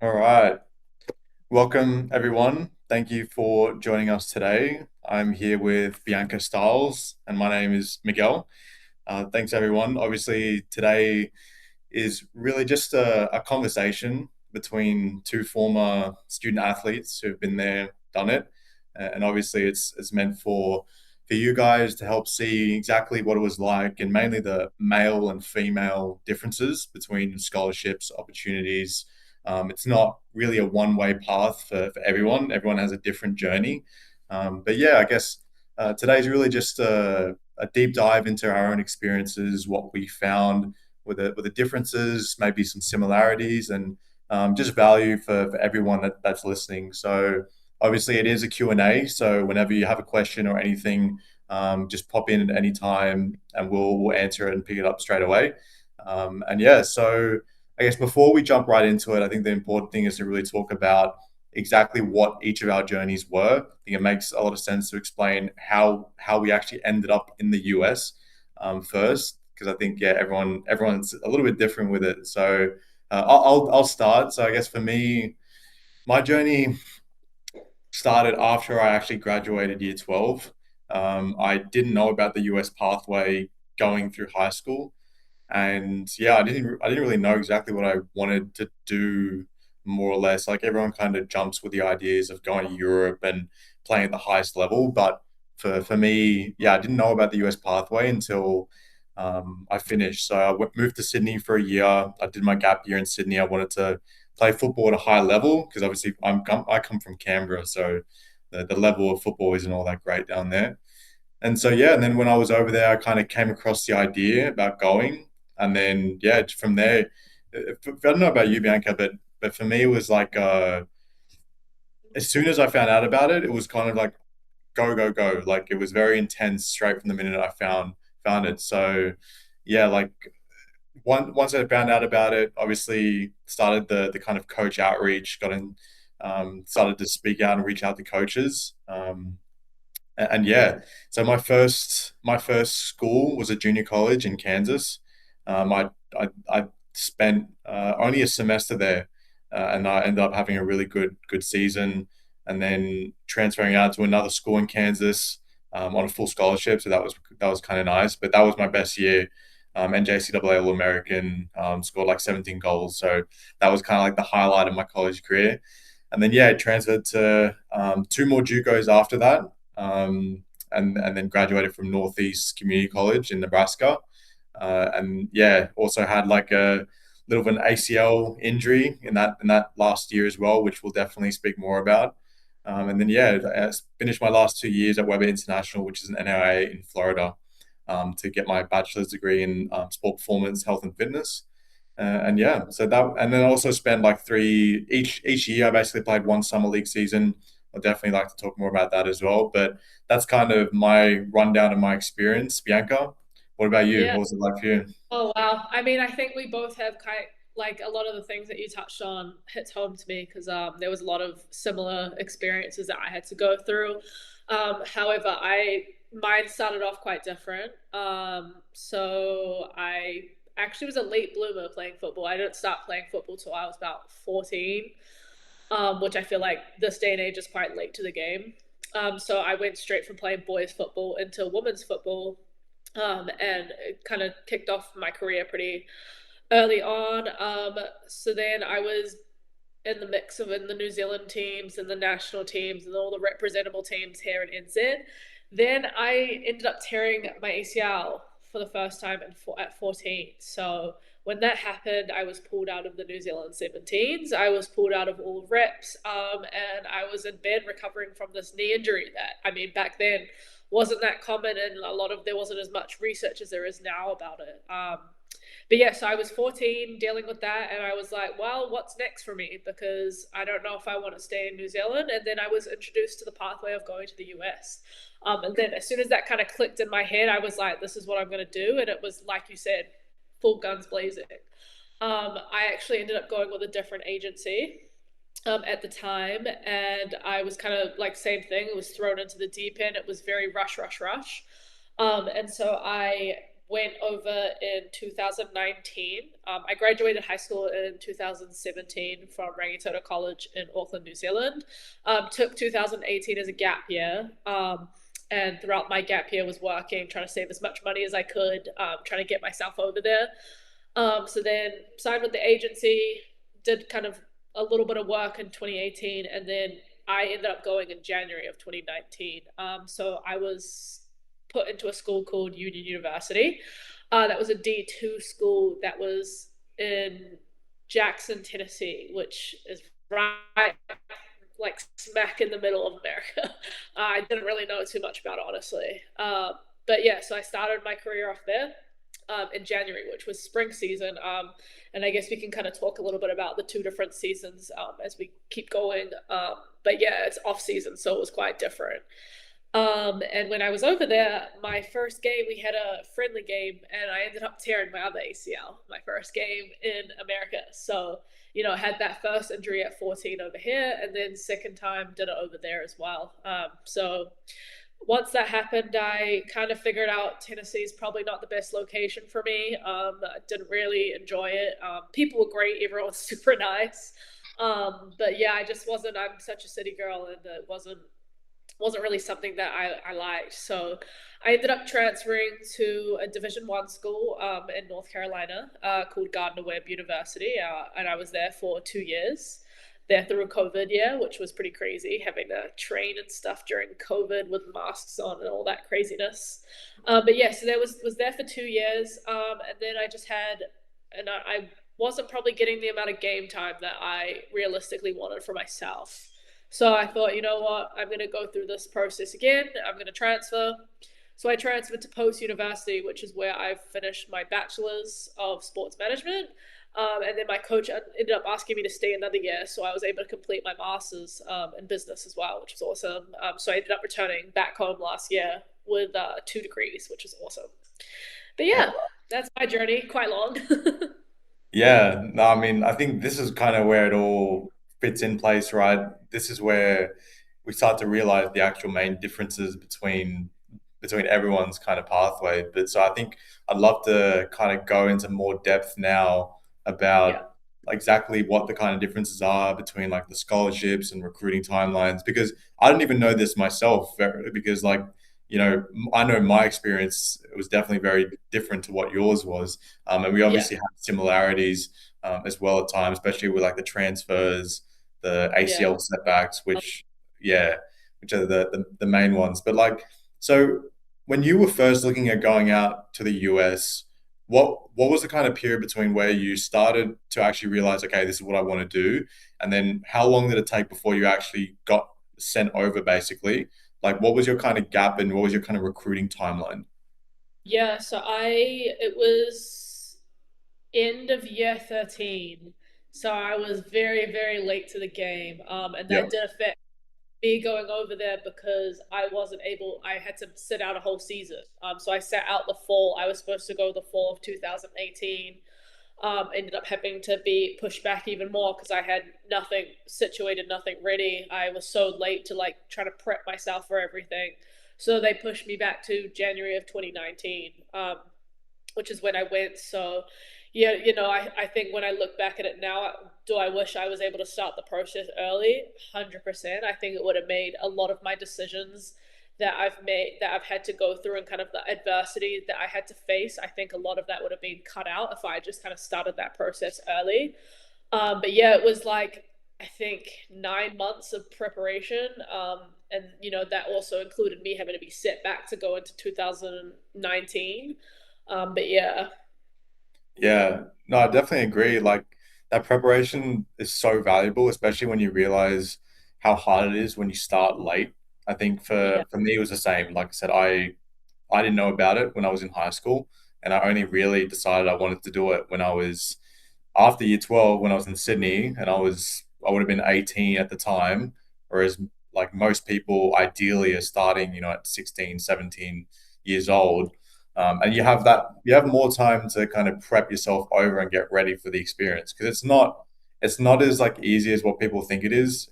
All right. Welcome, everyone. Thank you for joining us today. I'm here with Bianca Stiles, and my name is Miguel. Thanks, everyone. Obviously, today is really just a conversation between two former student athletes who've been there, done it, and obviously it's meant for you guys to help see exactly what it was like, and mainly the male and female differences between scholarships, opportunities. It's not really a one-way path for everyone. Everyone has a different journey. But yeah, I guess today's really just a deep dive into our own experiences, what we found with the differences, maybe some similarities, and just value for everyone that's listening. So obviously it is a Q&A. So whenever you have a question or anything, just pop in at any time and we'll answer it and pick it up straight away. And yeah, so I guess before we jump right into it, I think the important thing is to really talk about exactly what each of our journeys were. I think it makes a lot of sense to explain how we actually ended up in the US first, because I think everyone's a little bit different with it. So I'll start. So I guess for me, my journey started after I actually graduated year 12. I didn't know about the US pathway going through high school, and yeah, I didn't really know exactly what I wanted to do, more or less. Like everyone kind of jumps with the ideas of going to Europe and playing at the highest level, but for me, yeah, I didn't know about the US pathway until I finished. So moved to Sydney for a year. I did my gap year in Sydney. I wanted to play football at a high level because obviously I come from Canberra, so the level of football isn't all that great down there. And so yeah, and then when I was over there, I kind of came across the idea about going, and then yeah, from there, I don't know about you, Bianca, but for me, it was like as soon as I found out about it, it was kind of like go go go. Like it was very intense straight from the minute I found it. So yeah, like once I found out about it, obviously started the kind of coach outreach, got in, started to speak out and reach out to coaches. And yeah, so my first school was a junior college in Kansas. I spent only a semester there, and I ended up having a really good season, and then transferring out to another school in Kansas on a full scholarship. So that was kind of nice. But that was my best year. NJCAA All American, scored like 17 goals. So that was kind of like the highlight of my college career. And then yeah, I transferred to two more JUCOs after that, um, and then graduated from Northeast Community College in Nebraska. And yeah, also had like a little of an ACL injury in that last year as well, which we'll definitely speak more about. And then yeah, I finished my last 2 years at Weber International, which is an NAIA in Florida, to get my bachelor's degree in sport performance, health and fitness. And yeah, so that, and then I also spent like three each year. I basically played one summer league season. I'll definitely like to talk more about that as well. But that's kind of my rundown of my experience. Bianca, what about you? Yeah. What was it like for you? Oh, wow. I mean, I think we both have kind like a lot of the things that you touched on hits home to me because there was a lot of similar experiences that I had to go through. However, I mine started off quite different. So I actually was a late bloomer playing football. I didn't start playing football till I was about 14, which I feel like this day and age is quite late to the game. So I went straight from playing boys football into women's football, and it kind of kicked off my career pretty early on. So then I was in the mix of in the New Zealand teams and the national teams and all the representable teams here in NZ. Then I ended up tearing my ACL for the first time at 14. So when that happened, I was pulled out of the New Zealand 17s. I was pulled out of all reps, and I was in bed recovering from this knee injury that, I mean, back then wasn't that common, and there wasn't as much research as there is now about it. But yeah, so I was 14 dealing with that, and I was like, well, what's next for me? Because I don't know if I want to stay in New Zealand. And then I was introduced to the pathway of going to the US. And then as soon as that kind of clicked in my head, I was like, this is what I'm going to do. And it was, like you said, full guns blazing. I actually ended up going with a different agency at the time, and I was kind of like same thing. It was thrown into the deep end. It was very rush, rush, rush. And so I went over in 2019. I graduated high school in 2017 from Rangitoto College in Auckland, New Zealand. Took 2018 as a gap year. And throughout my gap year was working, trying to save as much money as I could, trying to get myself over there. So then signed with the agency, did kind of a little bit of work in 2018, and then I ended up going in January of 2019. So I was put into a school called Union University. That was a D2 school that was in Jackson, Tennessee, which is right like smack in the middle of America. I didn't really know too much about it, honestly. But yeah, so I started my career off there in January, which was spring season. And I guess we can kind of talk a little bit about the two different seasons as we keep going. But yeah, it's off season, so it was quite different. And when I was over there, my first game, we had a friendly game, and I ended up tearing my other ACL, my first game in America. So, I had that first injury at 14 over here, and then second time did it over there as well. So once that happened, I kind of figured out Tennessee is probably not the best location for me. I didn't really enjoy it. People were great, everyone's super nice. But yeah, I just wasn't, I'm such a city girl, and it wasn't really something that I liked. So I ended up transferring to a Division 1 school in North Carolina called Gardner Webb University, and I was there for 2 years. There through COVID, yeah, which was pretty crazy, having to train and stuff during COVID with masks on and all that craziness. But yeah, so there was there for 2 years, and then I just had, and I wasn't probably getting the amount of game time that I realistically wanted for myself. So I thought, you know what, I'm going to go through this process again. I'm going to transfer. So I transferred to Post University, which is where I finished my bachelor's of sports management. And then my coach ended up asking me to stay another year. So I was able to complete my master's in business as well, which was awesome. So I ended up returning back home last year with 2 degrees, which was awesome. But yeah, that's my journey, quite long. Yeah, no, I mean, I think this is kind of where it all fits in place, right? This is where we start to realize the actual main differences between everyone's kind of pathway. But so I think I'd love to kind of go into more depth now Yeah, about exactly what the kind of differences are between like the scholarships and recruiting timelines, because I didn't even know this myself because I know my experience was definitely very different to what yours was. And we yeah, obviously have similarities as well at times, especially with like the transfers, the yeah. ACL setbacks, yeah, which are the main ones. But so when you were first looking at going out to the US, what was the kind of period between where you started to actually realize, okay, this is what I want to do, and then how long did it take before you actually got sent over, basically? Like, what was your kind of gap and what was your kind of recruiting timeline? Yeah, so it was end of year 13. So I was very, very late to the game. And Yeah. that did affect me going over there because I had to sit out a whole season. So I sat out the fall. I was supposed to go the fall of 2018. Ended up having to be pushed back even more because I had nothing situated, nothing ready. I was so late to like try to prep myself for everything. So they pushed me back to January of 2019, which is when I went. So, yeah, I think when I look back at it now, do I wish I was able to start the process early? 100%. I think it would have made a lot of my decisions that I've had to go through and kind of the adversity that I had to face. I think a lot of that would have been cut out if I just kind of started that process early. But yeah, it was like I think 9 months of preparation. And that also included me having to be set back to go into 2019. But yeah, Yeah, no, I definitely agree. Like that preparation is so valuable, especially when you realize how hard it is when you start late. I think yeah, for me it was the same. Like I said, I didn't know about it when I was in high school, and I only really decided I wanted to do it when I was after year 12 when I was in Sydney, and I would have been 18 at the time, whereas like most people ideally are starting, at 16, 17 years old. And you have more time to kind of prep yourself over and get ready for the experience, because it's not as like easy as what people think it is.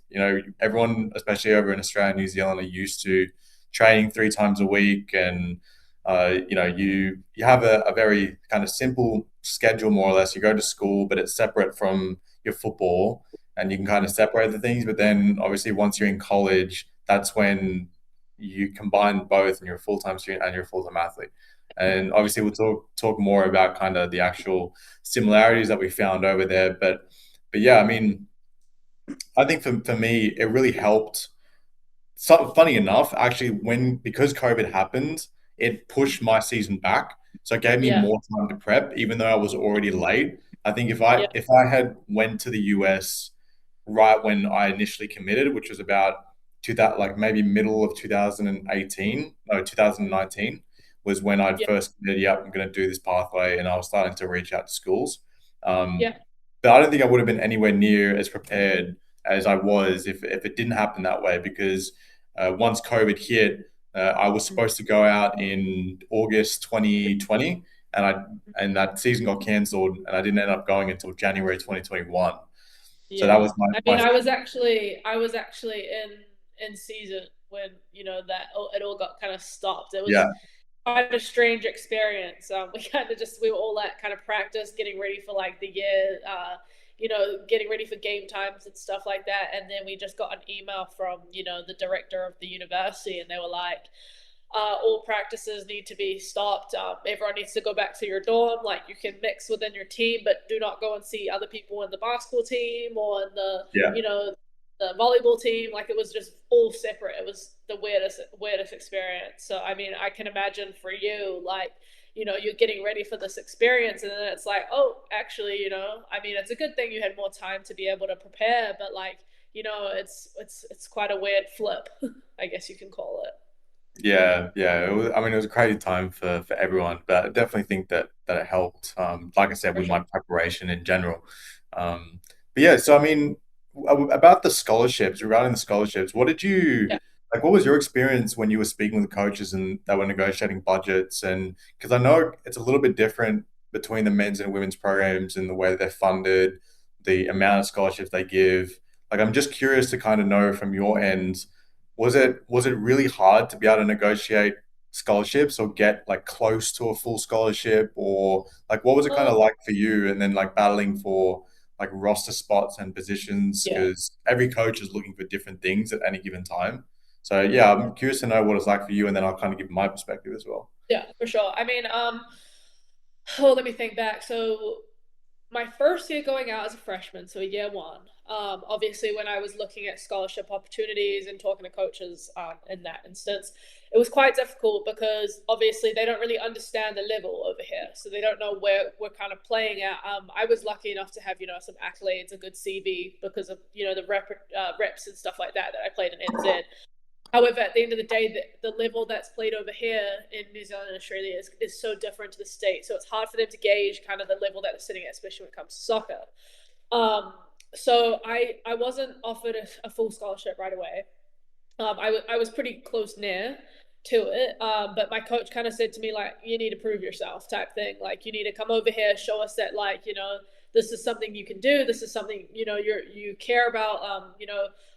Everyone, especially over in Australia and New Zealand, are used to training 3 times a week and You have a very kind of simple schedule, more or less. You go to school, but it's separate from your football, and you can kind of separate the things. But then, obviously, once you're in college, that's when you combine both, and you're a full time student and you're a full time athlete. And obviously, we'll talk more about kind of the actual similarities that we found over there. But yeah, I mean, I think for me, it really helped. So funny enough, actually, when because COVID happened, it pushed my season back. So it gave me Yeah. more time to prep, even though I was already late. I think Yeah. if I had went to the US right when I initially committed, which was about like maybe middle of 2018, no, 2019 was when I'd Yeah. first committed, yep, I'm going to do this pathway, and I was starting to reach out to schools. Um, Yeah. but I don't think I would have been anywhere near as prepared as I was if it didn't happen that way, because once COVID hit, I was supposed to go out in August 2020, and that season got cancelled, and I didn't end up going until January 2021. So that Yeah. was I mean, my I was actually in season when, that it all got kind of stopped. It was yeah, quite a strange experience. We were all at kind of practice, getting ready for like the year, getting ready for game times and stuff like that. And then we just got an email from, the director of the university, and they were like, all practices need to be stopped. Everyone needs to go back to your dorm. Like, you can mix within your team, but do not go and see other people in the basketball team or in yeah. the volleyball team. Like, it was just all separate. It was the weirdest experience. So I mean, I can imagine for you, like, you're getting ready for this experience, and then it's like, oh, actually, I mean, it's a good thing you had more time to be able to prepare, but like, it's quite a weird flip, I guess you can call it. Yeah, yeah. I mean, it was a crazy time for everyone, but I definitely think that it helped. Like I said, For with sure. my preparation in general. But yeah, so I mean, about the scholarships, regarding the scholarships, what did you Yeah. like? What was your experience when you were speaking with coaches and that were negotiating budgets? And because I know it's a little bit different between the men's and women's programs and the way that they're funded, the amount of scholarships they give. Like, I'm just curious to kind of know from your end, was it really hard to be able to negotiate scholarships or get like close to a full scholarship, or like what was it kind of Um, like for you, and then like battling for like roster spots and positions, yeah. because every coach is looking for different things at any given time. So yeah, I'm curious to know what it's like for you, and then I'll kind of give my perspective as well. Yeah, for sure. I mean, oh, let me think back. So my first year going out as a freshman, so year one, obviously when I was looking at scholarship opportunities and talking to coaches in that instance, it was quite difficult because obviously they don't really understand the level over here. So they don't know where we're kind of playing at. I was lucky enough to have, some accolades, a good CV because of, the reps and stuff like that I played in NZ. However, at the end of the day, the level that's played over here in New Zealand and Australia is so different to the States. So it's hard for them to gauge kind of the level that they're sitting at, especially when it comes to soccer. Um, so I wasn't offered a full scholarship right away. I was pretty close near to it, but my coach kind of said to me, like, you need to prove yourself type thing. Like, you need to come over here, show us that, like, this is something you can do. This is something, you care about.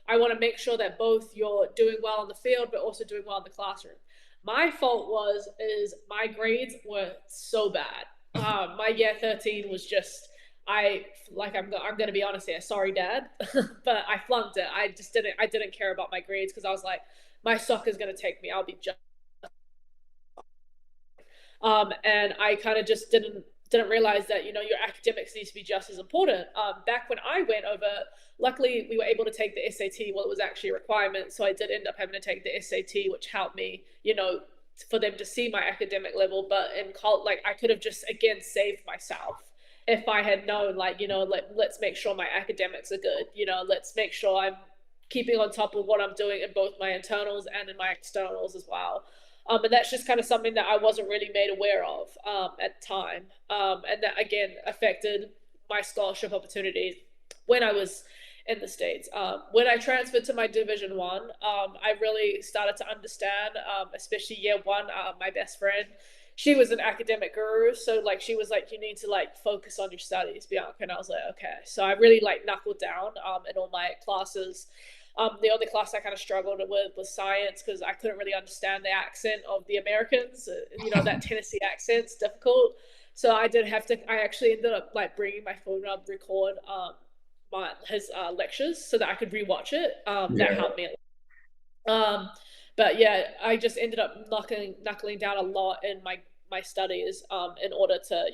I want to make sure that both you're doing well on the field, but also doing well in the classroom. My fault is my grades were so bad. My year 13 was just, I'm gonna be honest here. Sorry, Dad, but I flunked it. I didn't care about my grades because I was like, my soccer's gonna take me. I'll be just and I kind of just didn't realize that your academics needs to be just as important. Back when I went over, luckily we were able to take the SAT. Well, it was actually a requirement, so I did end up having to take the SAT, which helped me, for them to see my academic level. But in college, like, I could have just again saved myself if I had known, like, let's make sure my academics are good. Let's make sure I'm keeping on top of what I'm doing in both my internals and in my externals as well. And that's just kind of something that I wasn't really made aware of at the time. And that, again, affected my scholarship opportunities when I was in the States. When I transferred to my Division One, I really started to understand, especially year one, my best friend, she was an academic guru. So like, she was like, you need to like focus on your studies, Bianca. And I was like, okay. So I really like knuckled down in all my classes. The only class I kind of struggled with was science because I couldn't really understand the accent of the Americans. That Tennessee accent's difficult. So I did have to. I actually ended up like bringing my phone up, record his lectures so that I could rewatch it. That Yeah. helped me. Um, but yeah, I just ended up knuckling down a lot in my studies in order to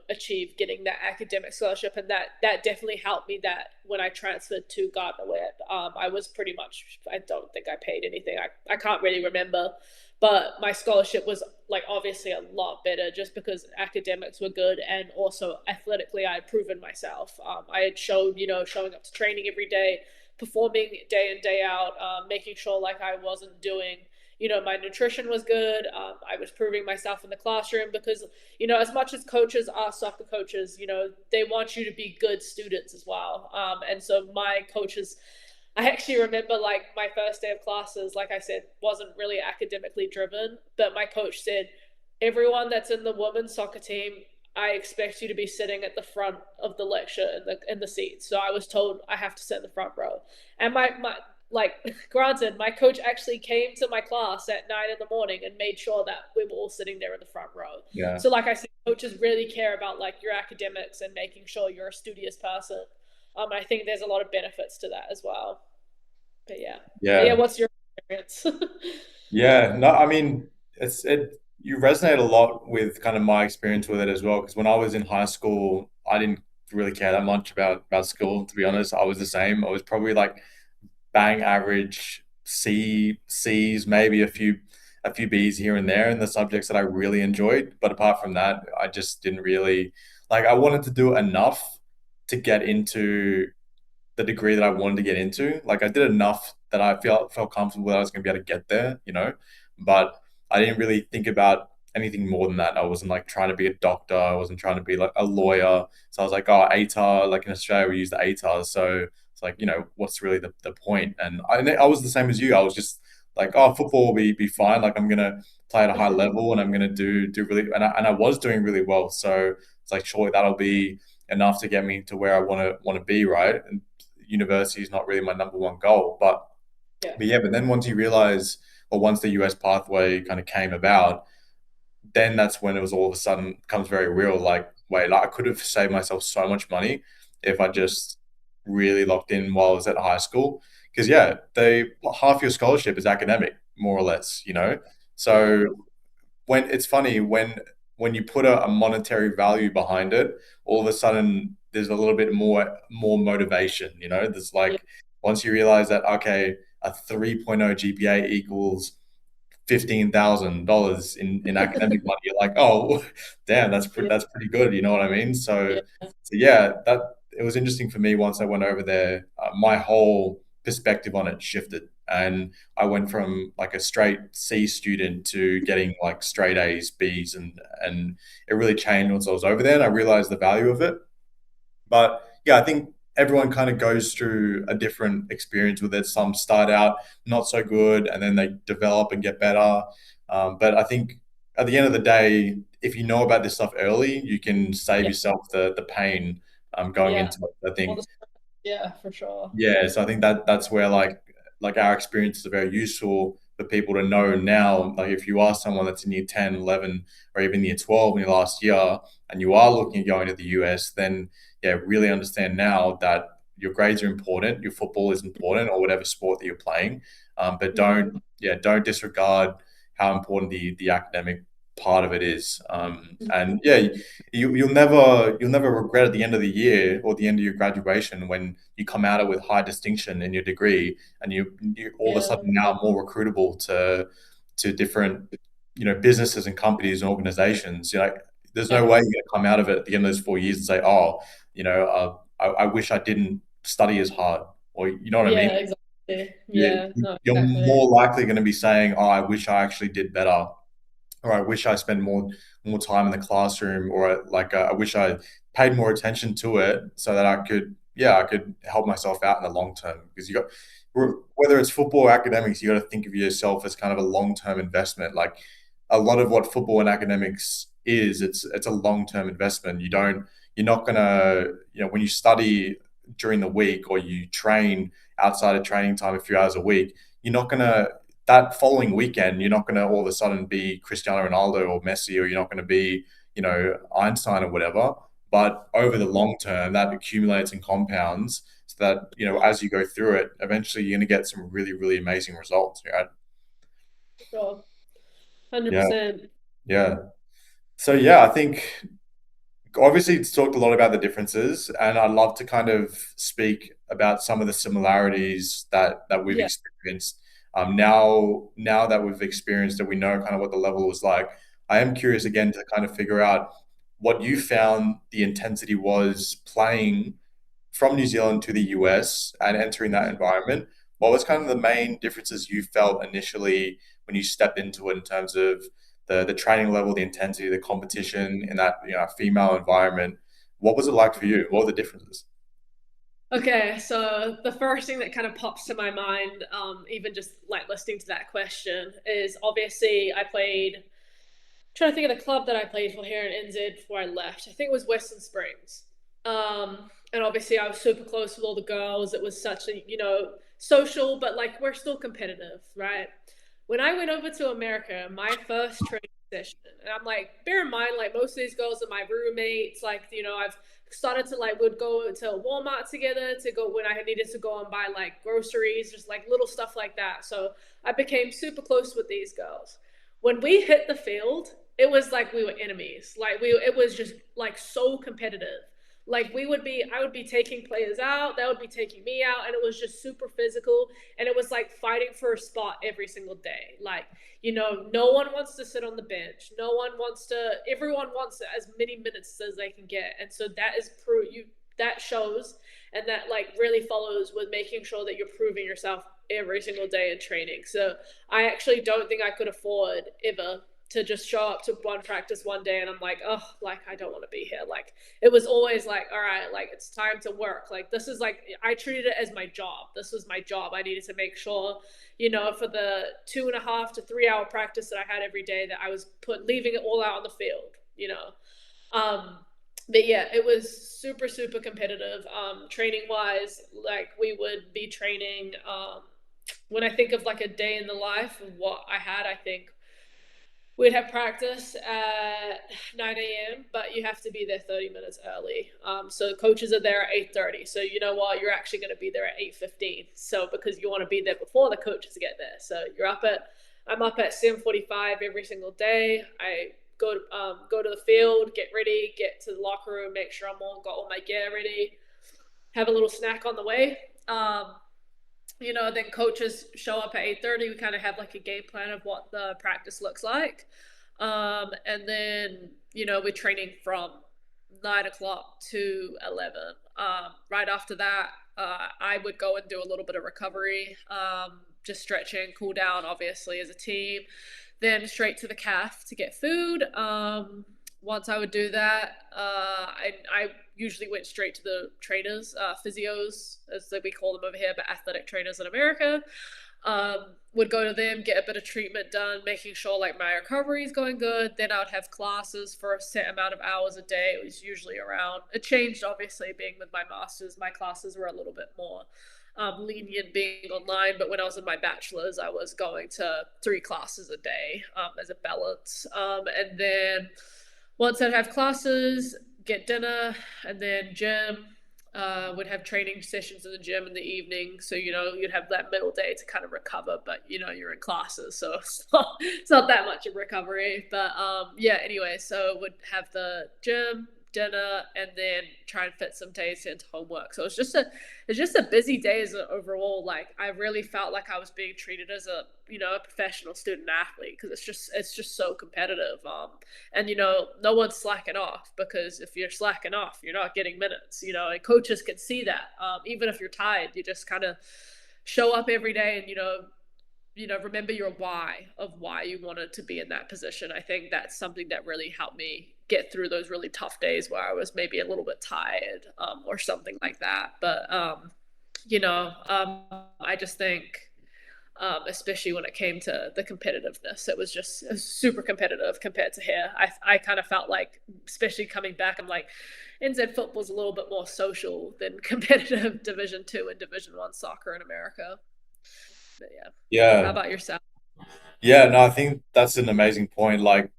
achieve getting that academic scholarship, and that definitely helped me. That when I transferred to Gardner Webb, I was pretty much, I don't think I paid anything. I can't really remember, but my scholarship was like obviously a lot better just because academics were good, and also athletically I had proven myself. I had showed showing up to training every day, performing day in day out, making sure like I wasn't doing, my nutrition was good. I was proving myself in the classroom because, as much as coaches are soccer coaches, they want you to be good students as well. And so my coaches, I actually remember like my first day of classes, like I said, wasn't really academically driven, but my coach said, everyone that's in the women's soccer team, I expect you to be sitting at the front of the lecture in the seats. So I was told I have to sit in the front row. And my like granted, my coach actually came to my class at 9 in the morning and made sure that we were all sitting there in the front row. Yeah. So like I said, coaches really care about like your academics and making sure you're a studious person. I think there's a lot of benefits to that as well. But yeah. But yeah, Yeah. what's your experience? Yeah, no, I mean, you resonate a lot with kind of my experience with it as well. Because when I was in high school, I didn't really care that much about school, to be honest. I was the same. I was probably like bang average C's, maybe a few B's here and there in the subjects that I really enjoyed. But apart from that, I just didn't really like I wanted to do enough to get into the degree that I wanted to get into. Like I did enough that I felt comfortable that I was going to be able to get there. But I didn't really think about anything more than that. I wasn't like trying to be a doctor. I wasn't trying to be like a lawyer. So I was like, oh, ATAR. Like in Australia, we use the ATAR. So it's like, what's really the point? And I was the same as you. I was just like, oh, football will be fine. Like I'm gonna play at a high level, and I'm gonna do really, and I was doing really well. So it's like, surely that'll be enough to get me to where I want to be, right? And university is not really my number one goal. But Yeah. but yeah, but then once you realize, or once the US pathway kind of came about, then that's when it was all of a sudden becomes very real. Like, wait, I could have saved myself so much money if I just really locked in while I was at high school. Because yeah, they half your scholarship is academic, more or less. Yeah. So when it's funny when you put a monetary value behind it, all of a sudden there's a little bit more motivation. There's Yeah. like once you realize that okay, a 3.0 GPA equals $15,000 in academic money, you're like, oh, damn, Yeah. that's pretty good. You know what I mean? So, Yeah. so yeah, that it was interesting for me once I went over there. My whole perspective on it shifted, and I went from like a straight C student to getting like straight A's, B's, and it really changed once I was over there, and I realized the value of it. But yeah, I think everyone kind of goes through a different experience with it. Some start out not so good and then they develop and get better. But I think at the end of the day, if you know about this stuff early, you can save Yeah. yourself the pain going Yeah. into it. I All think the Yeah, for sure. yeah, so I think that's where like our experiences are very useful for people to know now. Like if you are someone that's in year 10, 11, or even year 12 in your last year, and you are looking at going to the US, then yeah, really understand now that your grades are important, your football is important, or whatever sport that you're playing. But Hmm. don't disregard how important the academic part of it is. Hmm. And yeah, you'll never regret at the end of the year or the end of your graduation when you come out of with high distinction in your degree and you all of a Yeah. sudden now more recruitable to different businesses and companies and organizations. There's no Yeah. way you're going to come out of it at the end of those 4 years and say, oh, I wish I didn't study as hard, or you know what I mean. Yeah, exactly. you, Yeah, no, you're exactly. more likely going to be saying, oh, I wish I actually did better, or I wish I spent more time in the classroom, or like I wish I paid more attention to it so that I could help myself out in the long term. Because whether it's football or academics, you got to think of yourself as kind of a long term investment. Like a lot of what football and academics is, it's a long term investment. You're not gonna when you study during the week, or you train outside of training time a few hours a week, you're not gonna that following weekend, you're not gonna all of a sudden be Cristiano Ronaldo or Messi, or you're not gonna be, Einstein or whatever. But over the long term, that accumulates and compounds so that, as you go through it, eventually you're gonna get some really, really amazing results, right? Sure. Yeah. 100%. Yeah. So yeah, I think obviously it's talked a lot about the differences, and I'd love to kind of speak about some of the similarities that we've Yeah. experienced. Now that we've experienced it, we know kind of what the level was like. I am curious again to kind of figure out what you found the intensity was playing from New Zealand to the US and entering that environment. What was kind of the main differences you felt initially when you stepped into it in terms of the training level, the intensity, the competition in that female environment? What was it like for you? What were the differences? Okay, so the first thing that kind of pops to my mind, even just like listening to that question, is obviously I played. Trying to think of the club that I played for here in NZ before I left. I think it was Western Springs. And obviously I was super close with all the girls. It was such a, social, but like we're still competitive, right? When I went over to America, my first training session, and I'm like, bear in mind, like most of these girls are my roommates. Like, I've started to like would go to Walmart together to go when I needed to go and buy like groceries, just like little stuff like that. So I became super close with these girls. When we hit the field, it was like we were enemies. Like it was just like so competitive. Like I would be taking players out, they would be taking me out, and it was just super physical. And it was like fighting for a spot every single day. Like, no one wants to sit on the bench. No one wants to, everyone wants as many minutes as they can get. And so that is that shows, and that like really follows with making sure that you're proving yourself every single day in training. So I actually don't think I could afford ever to just show up to one practice one day and I'm like, oh, like I don't want to be here. Like it was always like, all right, like it's time to work. Like this is like I treated it as my job. This was my job. I needed to make sure, for the 2.5 to 3 hour practice that I had every day that I was leaving it all out on the field. Um, but yeah, it was super, super competitive. Training wise, like we would be training. When I think of like a day in the life of what I had, I think we'd have practice at 9 a.m., but you have to be there 30 minutes early. So coaches are there at 8:30. So you know what? You're actually going to be there at 8:15. So because you want to be there before the coaches get there. So I'm up at 7:45 every single day. I go to the field, get ready, get to the locker room, make sure got all my gear ready, have a little snack on the way. Then coaches show up at 8:30. We kind of have like a game plan of what the practice looks like. And then, we're training from 9 o'clock to 11. Right after that, I would go and do a little bit of recovery, just stretching, cool down, obviously, as a team. Then straight to the calf to get food. Once I would do that, I usually went straight to the trainers, physios, as we call them over here, but athletic trainers in America. Would go to them, get a bit of treatment done, making sure like my recovery is going good. Then I would have classes for a set amount of hours a day. It was usually around, it changed obviously being with my master's. My classes were a little bit more lenient being online, but when I was in my bachelor's, I was going to 3 classes a day as a balance. And then once I'd have classes, get dinner, and then gym. Would have training sessions in the gym in the evening, so you'd have that middle day to kind of recover. But you're in classes, so it's not that much of recovery. But yeah. Anyway, so would have the gym, dinner, and then try and fit some days into homework. So it's just a busy day as overall. Like I really felt like I was being treated as a professional student athlete because it's just so competitive. And no one's slacking off, because if you're slacking off, you're not getting minutes. And coaches can see that. Even if you're tired, you just kind of show up every day and remember your why you wanted to be in that position. I think that's something that really helped me get through those really tough days where I was maybe a little bit tired, or something like that. But I just think especially when it came to the competitiveness. It was super competitive compared to here. I kind of felt like, especially coming back, I'm like, NZ football's a little bit more social than competitive Division 2 and Division 1 soccer in America. But yeah, how Yeah. about yourself? Yeah, no, I think that's an amazing point. Like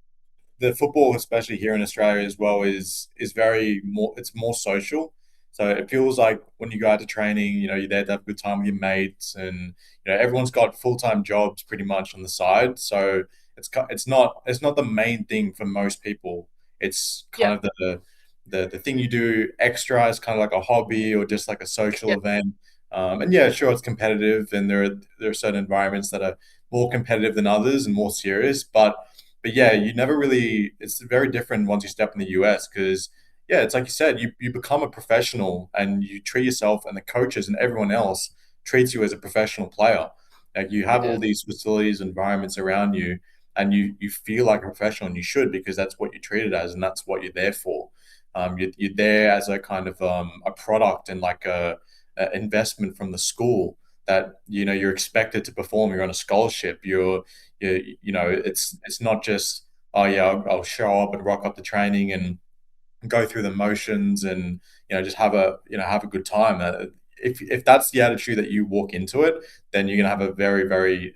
the football, especially here in Australia as well, is very more. It's more social. So it feels like when you go out to training, you're there to have a good time with your mates, and everyone's got full time jobs pretty much on the side. So it's not the main thing for most people. It's Yeah, kind of the thing you do extra as kind of like a hobby or just like a social yeah, event. And yeah, sure, it's competitive, and there are certain environments that are more competitive than others and more serious, but yeah, you never really. It's very different once you step in the US because yeah, it's like you said, you become a professional and you treat yourself and the coaches and everyone else treats you as a professional player. Like you have all yeah, these facilities, environments around you, and you feel like a professional, and you should because that's what you're treated as, and that's what you're there for. You're there as a kind of a product and like a investment from the school that you're expected to perform. You're on a scholarship. It's not just, oh yeah, I'll show up and rock up to training and go through the motions and just have a good time. If that's the attitude that you walk into it, then you're gonna have a very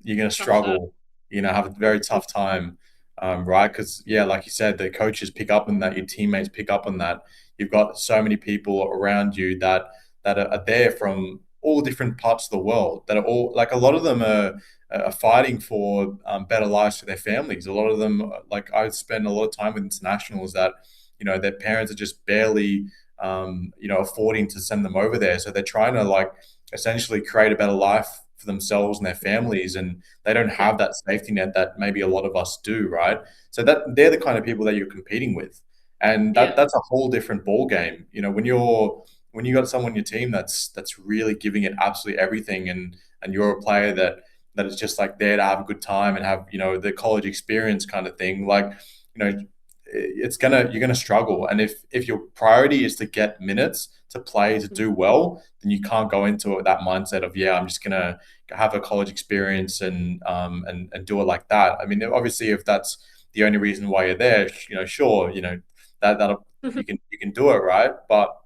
you're going to tough time. struggle, have a very tough time, right? Because, yeah, like you said, the coaches pick up on that, your teammates pick up on that. You've got so many people around you that are there from all different parts of the world that are all like a lot of them are fighting for better lives for their families. A lot of them, like I spend a lot of time with internationals that, their parents are just barely, affording to send them over there. So they're trying to like essentially create a better life for themselves and their families, and they don't Yeah, have that safety net that maybe a lot of us do, right? So that they're the kind of people that you're competing with, and yeah, that's a whole different ball game. When you got someone on your team that's really giving it absolutely everything, and you're a player that is just like there to have a good time and have the college experience kind of thing. Like you know you're gonna struggle, and if your priority is to get minutes to play to do well, then you can't go into it that mindset of, yeah, I'm just gonna have a college experience and do it like that. I mean, obviously, if that's the only reason why you're there, sure, that you can do it, right? But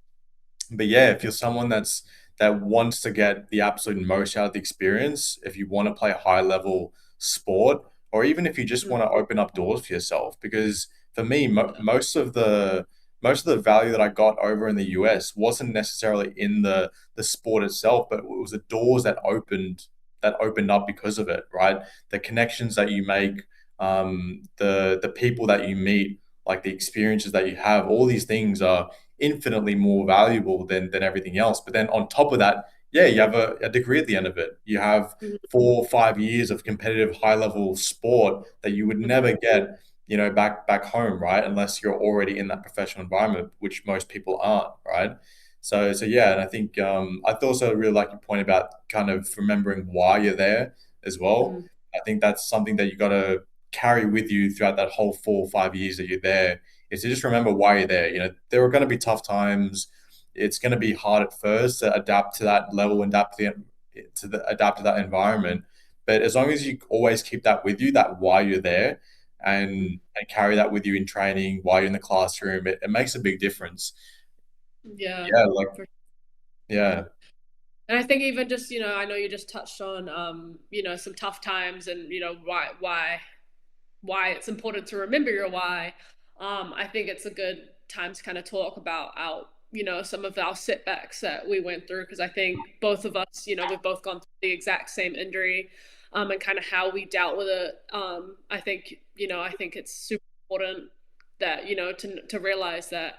yeah, if you're someone that wants to get the absolute most out of the experience, if you want to play a high level sport, or even if you just want to open up doors for yourself, because for me, most of the value that I got over in the US wasn't necessarily in the sport itself, but it was the doors that opened up because of it, right? The connections that you make, the people that you meet, like the experiences that you have, all these things are infinitely more valuable than everything else. But then on top of that, yeah, you have a degree at the end of it. You have 4 or 5 years of competitive high level sport that you would never get, back home, right? Unless you're already in that professional environment, which most people aren't, right? So yeah, and I think I also really like your point about kind of remembering why you're there as well. I think that's something that you got to carry with you throughout that whole 4 or 5 years that you're there, is to just remember why you're there. There are going to be tough times. It's going to be hard at first to adapt to that level and adapt to that environment. But as long as you always keep that with you, that why you're there, and carry that with you in training while you're in the classroom, it makes a big difference. yeah. Yeah, like For yeah, And I think even just, I know you just touched on, some tough times and, why it's important to remember your why. I think it's a good time to kind of talk about some of our setbacks that we went through. Cause I think both of us, we've both gone through the exact same injury, and kind of how we dealt with it. I think it's super important that, to realize that,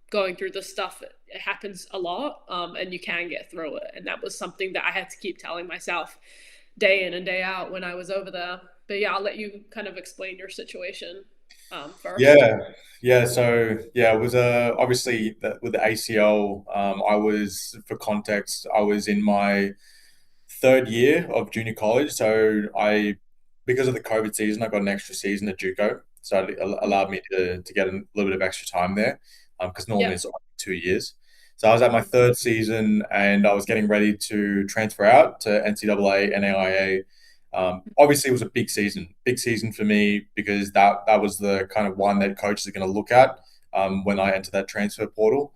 going through this stuff, it happens a lot, and you can get through it. And that was something that I had to keep telling myself day in and day out when I was over there. But yeah, I'll let you kind of explain your situation, first. yeah, yeah. So yeah, it was obviously with the ACL. I was, for context, I was in my third year of junior college. So because of the COVID season, I got an extra season at JUCO, so it allowed me to get a little bit of extra time there, because Yeah. normally it's only 2 years. So I was at my third season and I was getting ready to transfer out to NCAA, NAIA. Obviously, it was a big season for me because that was the kind of one that coaches are going to look at when I enter that transfer portal.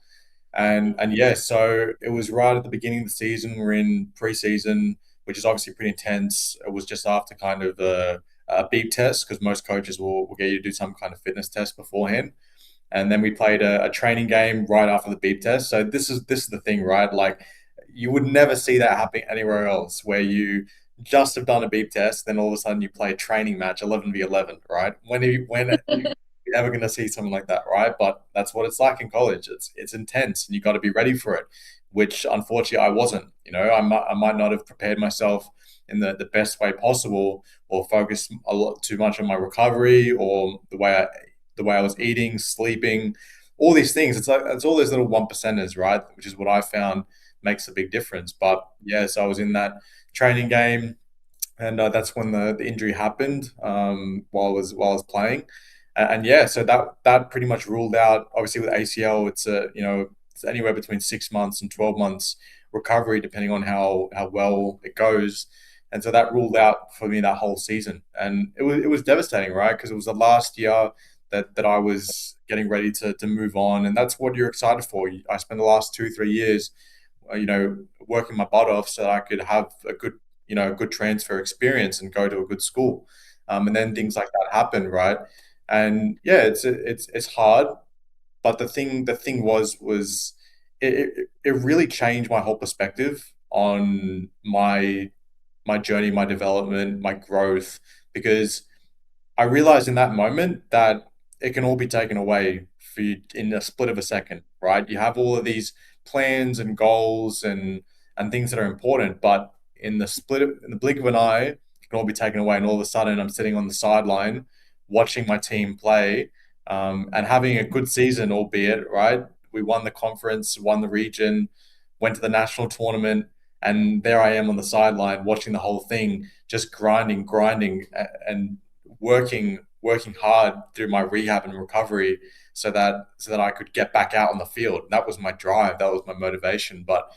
And yeah, so it was right at the beginning of the season. We're in preseason, which is obviously pretty intense. It was just after kind of a beep test because most coaches will get you to do some kind of fitness test beforehand. And then we played a training game right after the beep test. So this is the thing, right? Like you would never see that happening anywhere else, where you just have done a beep test, then all of a sudden you play a training match, 11v11, right? When are you ever going to see something like that, right? But that's what it's like in college. It's intense, and you got to be ready for it. Which unfortunately I wasn't. I might not have prepared myself in the best way possible, or focused a lot too much on my recovery or the way I was eating, sleeping, all these things. It's like it's all those little one percenters, right? Which is what I found makes a big difference. But yeah, so I was in that training game, and that's when the injury happened while I was playing, and yeah, so that pretty much ruled out. Obviously, with ACL, it's anywhere between 6 months and 12 months recovery, depending on how well it goes. And so that ruled out for me that whole season, and it was devastating, right? Because it was the last year that I was getting ready to move on, and that's what you're excited for. I spent the last 2 3 years, working my butt off so that I could have a good transfer experience and go to a good school, and then things like that happen, right? And yeah, it's hard, but the thing was it really changed my whole perspective on my journey, my development, my growth, because I realized in that moment that it can all be taken away for you in a split of a second, right? You have all of these plans and goals and things that are important, but in the blink of an eye, it can all be taken away, and all of a sudden, I'm sitting on the sideline watching my team play, and having a good season, albeit right. We won the conference, won the region, went to the national tournament, and there I am on the sideline watching the whole thing, just grinding, and working hard through my rehab and recovery so that I could get back out on the field. That was my drive. That was my motivation. But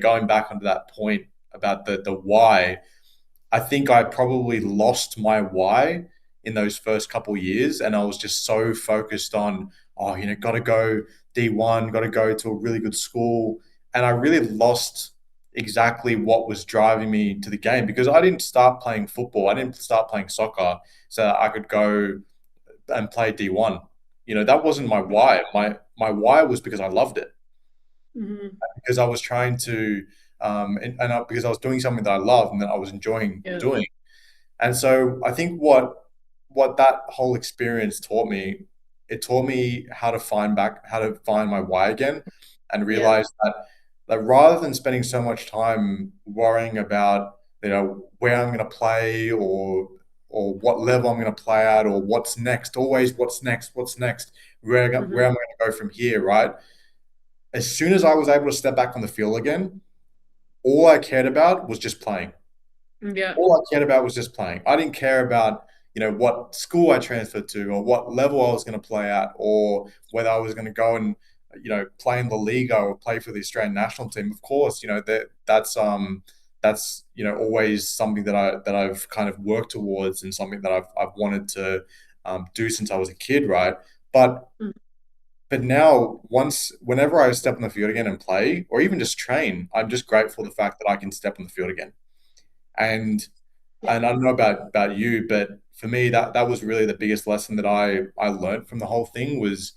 going back onto that point about the why, I think I probably lost my why in those first couple of years, and I was just so focused on, got to go D1, got to go to a really good school, and I really lost exactly what was driving me to the game, because I didn't start playing football, I didn't start playing soccer so that I could go and play D1. That wasn't my why. My why was because I loved it, Mm-hmm. because I was trying to, because I was doing something that I love and that I was enjoying Yeah. doing. And so I think what that whole experience taught me, it taught me how to find my why again, and Yeah. realize that rather than spending so much time worrying about where I'm going to play, or what level I'm going to play at, or what's next, always what's next, where Mm-hmm. am I going to go from here, right? As soon as I was able to step back on the field again, all I cared about was just playing. Yeah. All I cared about was just playing. I didn't care about, what school I transferred to, or what level I was going to play at, or whether I was going to go and, play in the Liga or play for the Australian national team. Of course, that's always something that I've kind of worked towards, and something that I've wanted to do since I was a kid, right? But Mm. but now, whenever I step on the field again and play, or even just train, I'm just grateful for the fact that I can step on the field again. And Yeah. and I don't know about you, but for me, that was really the biggest lesson that I learned from the whole thing, was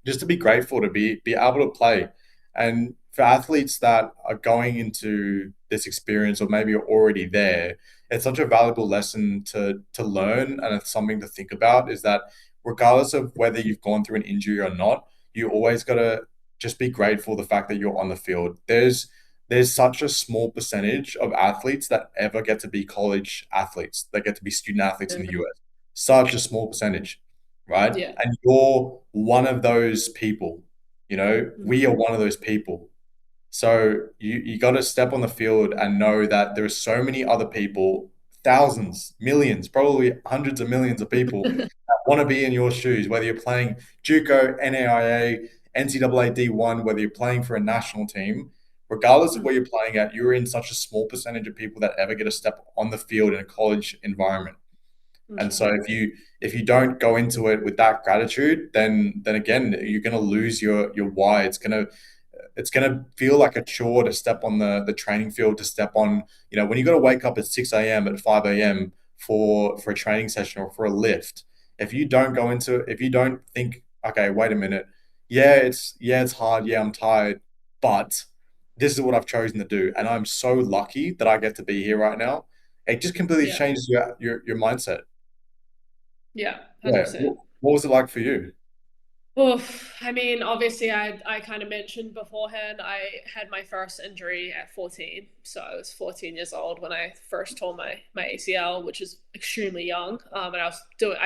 just to be grateful to be able to play. And for athletes that are going into this experience, or maybe are already there, it's such a valuable lesson to learn, and it's something to think about, is that regardless of whether you've gone through an injury or not, you always got to just be grateful the fact that you're on the field. There's such a small percentage of athletes that ever get to be college athletes, that get to be student athletes in the US. Such a small percentage, right? Yeah. And you're one of those people. We are one of those people. So you got to step on the field and know that there are so many other people, thousands, millions, probably hundreds of millions of people Mm-hmm. that want to be in your shoes, whether you're playing JUCO, NAIA, NCAA D1, whether you're playing for a national team, regardless of where you're playing at, you're in such a small percentage of people that ever get a step on the field in a college environment. And so Mm-hmm. if you don't go into it with that gratitude, then again you're going to lose your why. It's gonna feel like a chore to step on the training field, to step on, when you got to wake up at 6 a.m., at 5 a.m. For a training session or for a lift. If you don't think, okay, wait a minute, yeah, it's hard, yeah, I'm tired, but this is what I've chosen to do, and I'm so lucky that I get to be here right now. It just completely Yeah. changes your mindset. Yeah. Yeah. 100%. What was it like for you? Oof. I mean, obviously, I kind of mentioned beforehand, I had my first injury at 14. So I was 14 years old when I first tore my ACL, which is extremely young. And I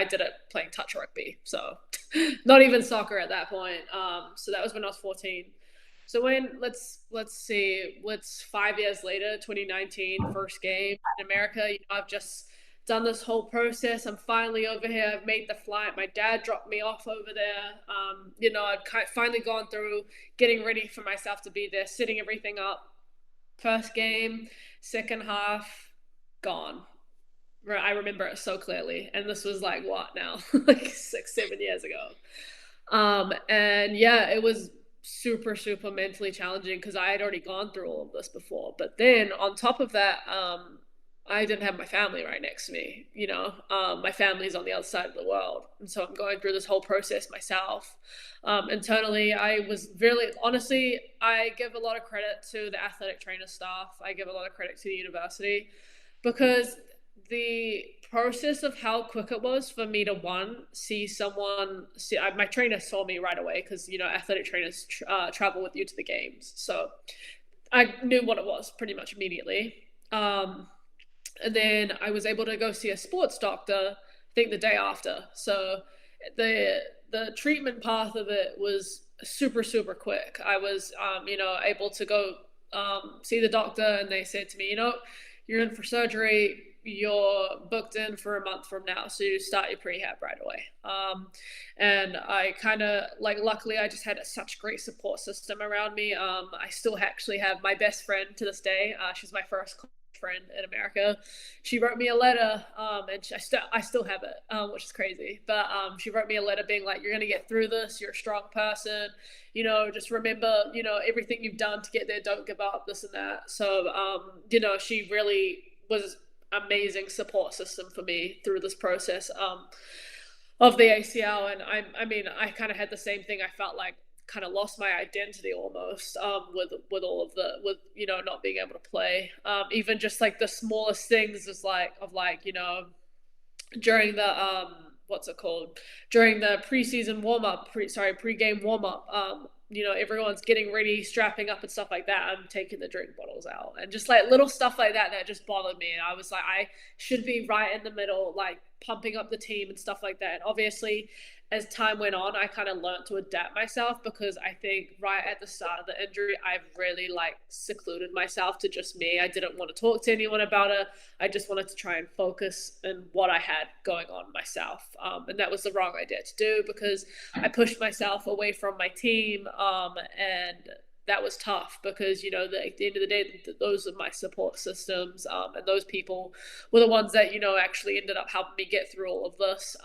did it playing touch rugby. So not even soccer at that point. So that was when I was 14. So let's see, what's 5 years later, 2019, first game in America. I've just done this whole process. I'm finally over here. I've made the flight. My dad dropped me off over there. I'd finally gone through getting ready for myself to be there, setting everything up. First game, second half, gone. I remember it so clearly. And this was like what now? Like 6, 7 years ago. And yeah, it was super, super mentally challenging because I had already gone through all of this before. But then on top of that, I didn't have my family right next to me. My family's on the other side of the world. And so I'm going through this whole process myself. Internally, I was really, honestly, I give a lot of credit to the athletic trainer staff. I give a lot of credit to the university because the process of how quick it was for me to my trainer saw me right away because athletic trainers travel with you to the games, so I knew what it was pretty much immediately. And then I was able to go see a sports doctor, I think the day after. So the treatment path of it was super, super quick. I was able to go see the doctor, and they said to me, you're in for surgery. You're booked in for a month from now, so you start your prehab right away. And I kind of like, luckily, I just had such great support system around me. I still actually have my best friend to this day. She's my first friend in America. She wrote me a letter, and I still have it, which is crazy. But she wrote me a letter being like, "You're gonna get through this. You're a strong person. Just remember, everything you've done to get there. Don't give up. This and that." So, she really was amazing support system for me through this process of the ACL. And I mean, I kind of had the same thing. I felt like kind of lost my identity almost with all of the with not being able to play. Even just like the smallest things is during the what's it called, during the preseason warm up, pre-game warm up. Everyone's getting ready, strapping up and stuff like that. I'm taking the drink bottles out, and just like little stuff like that just bothered me. And I was like, I should be right in the middle, like pumping up the team and stuff like that. And obviously, as time went on, I kind of learned to adapt myself because I think right at the start of the injury, I really like secluded myself to just me. I didn't want to talk to anyone about it. I just wanted to try and focus on what I had going on myself. And that was the wrong idea to do because I pushed myself away from my team. And that was tough because, at the end of the day, those are my support systems. And those people were the ones that, actually ended up helping me get through all of this.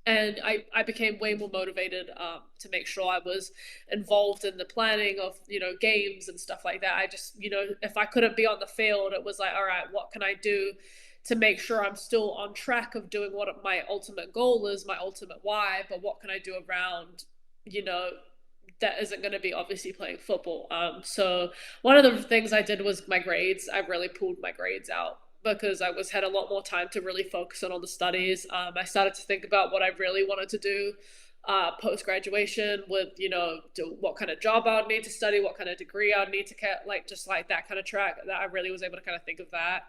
And I became way more motivated to make sure I was involved in the planning of games and stuff like that. I just if I couldn't be on the field, it was like, all right, what can I do to make sure I'm still on track of doing what my ultimate goal is, my ultimate why, but what can I do around that isn't going to be obviously playing football. So one of the things I did was my grades. I really pulled my grades out because I had a lot more time to really focus on all the studies. I started to think about what I really wanted to do post graduation with what kind of job I would need to study, what kind of degree I would need to get, like just like that kind of track. That I really was able to kind of think of that.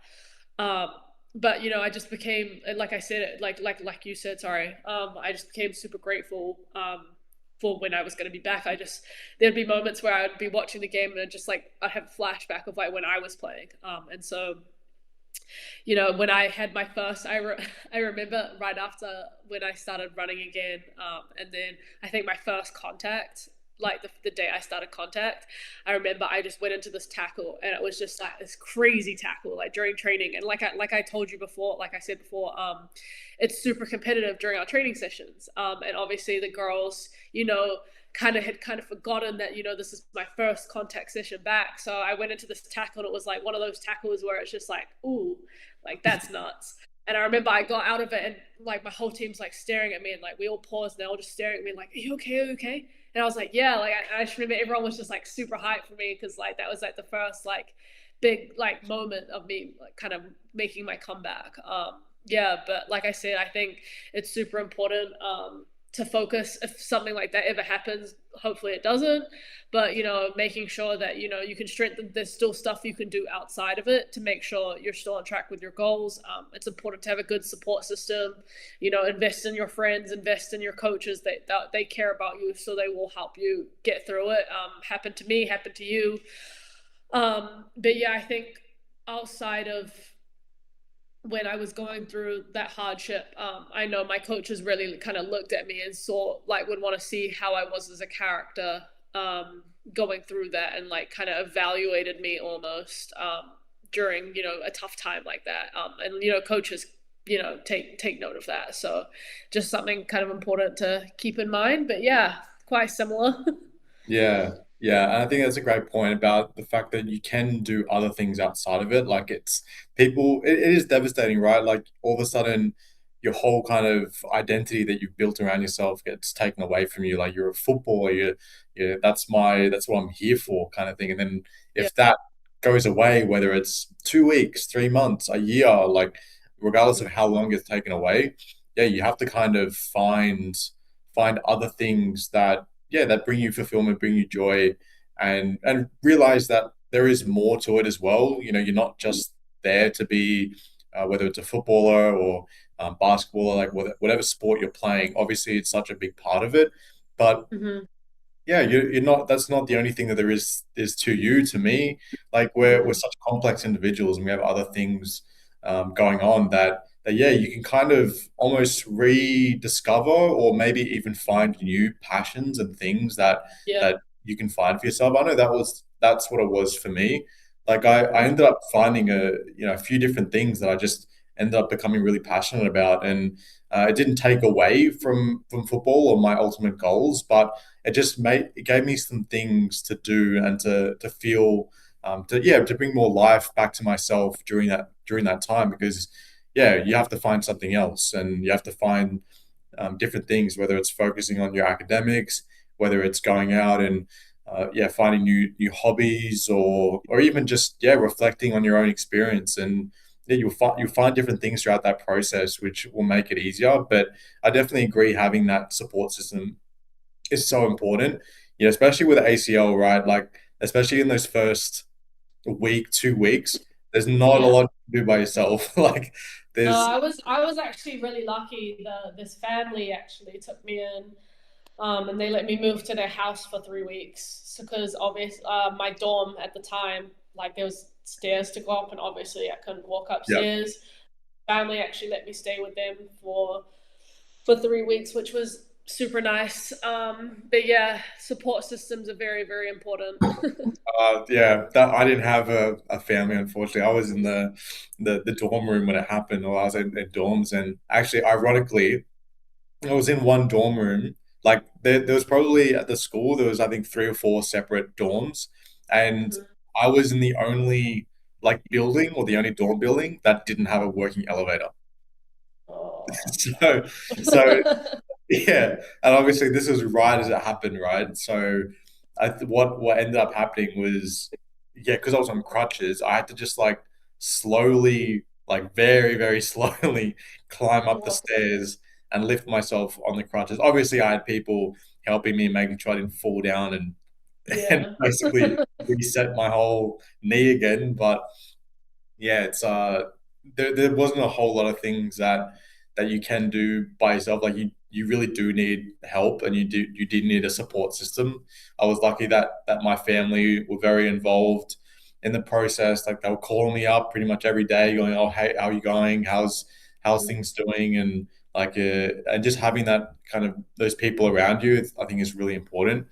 But I just became, like I said, like you said, sorry. I just became super grateful for when I was going to be back. There'd be moments where I'd be watching the game and I'd have a flashback of like when I was playing. And so when I had my first, I remember right after when I started running again, and then I think my first contact, like the day I started contact, I remember I just went into this tackle, and it was just like this crazy tackle, like during training, and like I told you before, like I said before, it's super competitive during our training sessions, and obviously the girls, kind of forgotten that this is my first contact session back. So I went into this tackle, and it was like one of those tackles where it's just like, ooh, like that's nuts. And I remember I got out of it, and like my whole team's like staring at me, and like we all paused and they all just staring at me like, "Are you okay? Are you okay?" And I was like, "Yeah." Like I just remember everyone was just like super hyped for me because like that was like the first like big like moment of me like kind of making my comeback. Yeah, but like I said, I think it's super important to focus if something like that ever happens. Hopefully it doesn't, but making sure that you can strengthen. There's still stuff you can do outside of it to make sure you're still on track with your goals. It's important to have a good support system. Invest in your friends, invest in your coaches. They care about you, so they will help you get through it. Happened to me, happened to you. But yeah, I think outside of when I was going through that hardship, I know my coaches really kind of looked at me and saw, like, would want to see how I was as a character, going through that, and like kind of evaluated me almost, during a tough time like that. And coaches take note of that. So just something kind of important to keep in mind. But yeah, quite similar. Yeah, yeah, and I think that's a great point about the fact that you can do other things outside of it. Like it's people, it is devastating, right? Like all of a sudden, your whole kind of identity that you've built around yourself gets taken away from you. Like you're a footballer, that's what I'm here for, kind of thing. And then Yeah. if that goes away, whether it's 2 weeks, 3 months, a year, like regardless of how long it's taken away, yeah, you have to kind of find other things that that bring you fulfillment, bring you joy, and realize that there is more to it as well. You're not just there to be, whether it's a footballer or basketball, like whatever sport you're playing. Obviously, it's such a big part of it, but Hmm. yeah, you're not. That's not the only thing that there is to you. To me, like we're Hmm. such complex individuals, and we have other things going on that yeah, you can kind of almost rediscover, or maybe even find new passions and things Yeah. that you can find for yourself. I know that's what it was for me. Like I ended up finding a few different things that I just ended up becoming really passionate about, and it didn't take away from football or my ultimate goals, but it gave me some things to do and to feel, to bring more life back to myself during that time, because yeah, you have to find something else, and you have to find different things, whether it's focusing on your academics, whether it's going out and finding new hobbies, or even just reflecting on your own experience. And yeah, you'll find different things throughout that process, which will make it easier. But I definitely agree, having that support system is so important. Especially with ACL, right? Like especially in those first week, 2 weeks, there's not a Yeah. lot to do by yourself. Like there's I was actually really lucky. This family actually took me in, and they let me move to their house for 3 weeks. So, because obviously, my dorm at the time, like there was stairs to go up, and obviously I couldn't walk yeah. upstairs. Family actually let me stay with them for 3 weeks, which was super nice. But yeah, support systems are very, very important. Yeah, that I didn't have a family, unfortunately. I was in the dorm room when it happened, or I was in dorms, and actually, ironically, I was in one dorm room. Like there was probably at the school there was, I think, 3 or 4 separate dorms, and Mhm. I was in the only like building, or the only dorm building that didn't have a working elevator. Oh So so no. yeah, and obviously this was right as it happened, right? So what ended up happening was, yeah, because I was on crutches, I had to just like slowly, like very, very slowly climb up the Walk up. stairs and lift myself on the crutches. Obviously, I had people helping me, making sure I didn't fall down and Yeah. basically reset my whole knee again. But yeah, it's there wasn't a whole lot of things that you can do by yourself. Like you really do need help, and you did need a support system. I was lucky that my family were very involved, in the process, like they were calling me up pretty much every day, going, "Oh, hey, how are you going? How's things doing?" And like, and just having that kind of those people around you, I think is really important.